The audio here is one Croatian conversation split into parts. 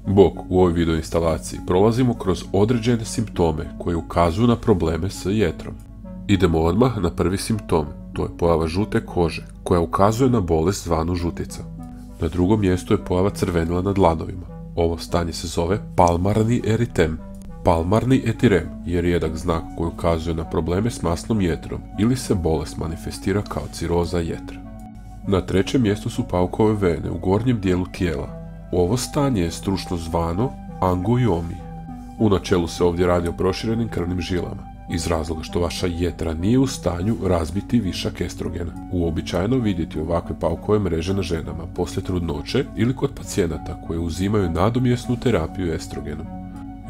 Bok, u ovoj video instalaciji prolazimo kroz određene simptome koje ukazuju na probleme s jetrom. Idemo odmah na prvi simptom, to je pojava žute kože, koja ukazuje na bolest zvanu žutica. Na drugom mjestu je pojava crvenila na dlanovima. Ovo stanje se zove palmarni eritem. Palmarni etirem je rijedak znak koji ukazuje na probleme s masnom jetrom ili se bolest manifestira kao ciroza jetra. Na trećem mjestu su paukove vene u gornjem dijelu tijela. Ovo stanje je stručno zvano angiomi. U načelu se ovdje radi o proširenim krvnim žilama, iz razloga što vaša jetra nije u stanju razbiti višak estrogena. Uobičajeno vidjeti ovakve paukove mreže na ženama poslije trudnoće ili kod pacijenata koji uzimaju nadomjesnu terapiju estrogenom.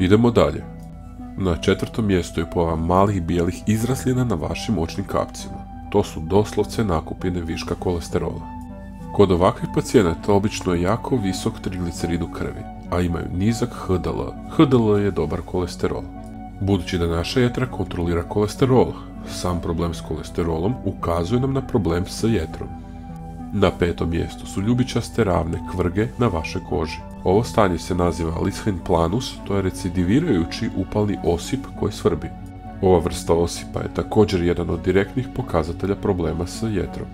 Idemo dalje. Na četvrtom mjestu je pojava malih bijelih izrasljina na vašim očnim kapcima. To su doslovce nakupine viška kolesterola. Kod ovakvih pacijenata obično je jako visok triglicerid u krvi, a imaju nizak HDL. HDL je dobar kolesterol. Budući da naša jetra kontrolira kolesterol, sam problem s kolesterolom ukazuje nam na problem s jetrom. Na petom mjestu su ljubičaste ravne kvrge na vašoj koži. Ovo stanje se naziva Lishen planus, to je recidivirajući upalni osip koji svrbi. Ova vrsta osipa je također jedan od direktnih pokazatelja problema s jetrom.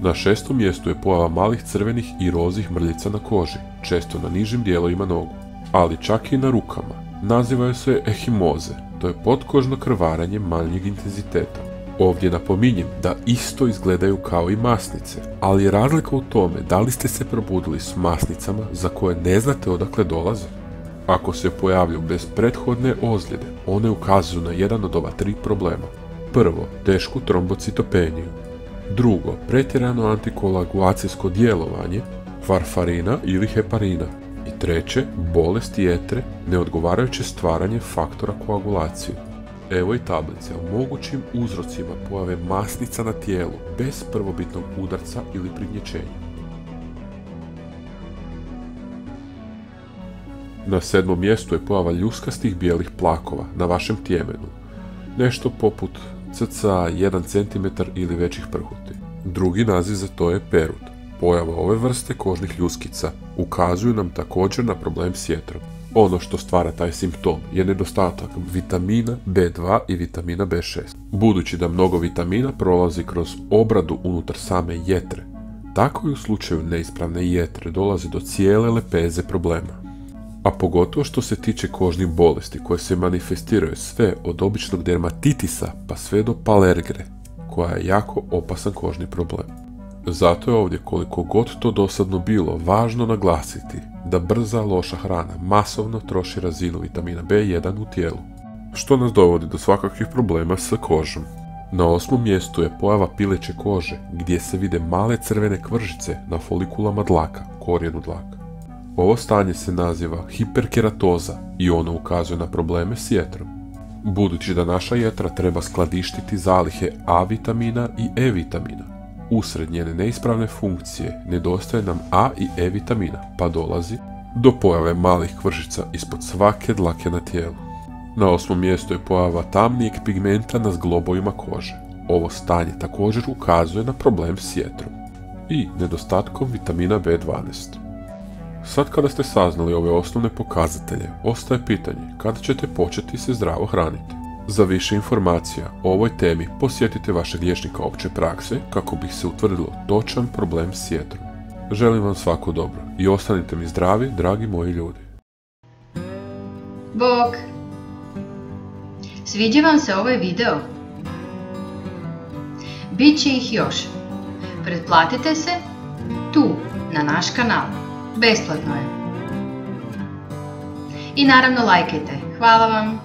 Na šestom mjestu je pojava malih crvenih i rozih mrljica na koži, često na nižim dijelovima nogu, ali čak i na rukama. Nazivaju se ehimoze, to je potkožno krvarenje manjeg intenziteta. Ovdje napominjem da isto izgledaju kao i masnice, ali je razlika u tome da li ste se probudili s masnicama za koje ne znate odakle dolaze. Ako se pojavljuju bez prethodne ozljede, one ukazuju na jedan od ova tri problema. Prvo, tešku trombocitopeniju. Drugo, pretjerano antikoagulacijsko djelovanje, varfarina ili heparina. I treće, bolest jetre, neodgovarajuće stvaranje faktora koagulacije. Evo i tablice o mogućim uzrocima pojave masnica na tijelu bez prvobitnog udarca ili prignječenja. Na sedmom mjestu je pojava ljuskastih bijelih plakova na vašem tjemenu, nešto poput cca 1 cm ili većih prhuti. Drugi naziv za to je perut. Pojava ove vrste kožnih ljuskica ukazuju nam također na problem s jetrom. Ono što stvara taj simptom je nedostatak vitamina B2 i vitamina B6. Budući da mnogo vitamina prolazi kroz obradu unutar same jetre, tako i u slučaju neispravne jetre dolazi do cijele lepeze problema. A pogotovo što se tiče kožnih bolesti koje se manifestiraju sve od običnog dermatitisa pa sve do palergre, koja je jako opasan kožni problem. Zato je ovdje, koliko god to dosadno bilo, važno naglasiti da brza loša hrana masovno troši razinu vitamina B1 u tijelu, što nas dovodi do svakakvih problema s kožom. Na osmom mjestu je pojava pileće kože, gdje se vide male crvene kvržice na folikulama dlaka, korijenu dlaka. Ovo stanje se naziva hiperkeratoza i ono ukazuje na probleme s jetrom. Budući da naša jetra treba skladištiti zalihe A vitamina i E vitamina, usred njene neispravne funkcije nedostaje nam A i E vitamina, pa dolazi do pojave malih kvržica ispod svake dlake na tijelu. Na osmom mjestu je pojava tamnijeg pigmenta na zglobovima kože. Ovo stanje također ukazuje na problem s jetrom i nedostatkom vitamina B12. Sad kada ste saznali ove osnovne pokazatelje, ostaje pitanje kada ćete početi se zdravo hraniti. Za više informacija o ovoj temi posjetite vašeg liječnika opće prakse kako bi se utvrdilo točan problem s jetrom. Želim vam svako dobro i ostanite mi zdravi, dragi moji ljudi. Bok! Sviđa vam se ovaj video? Biće ih još. Pretplatite se tu, na naš kanal. Besplatno je. I naravno lajkajte. Hvala vam!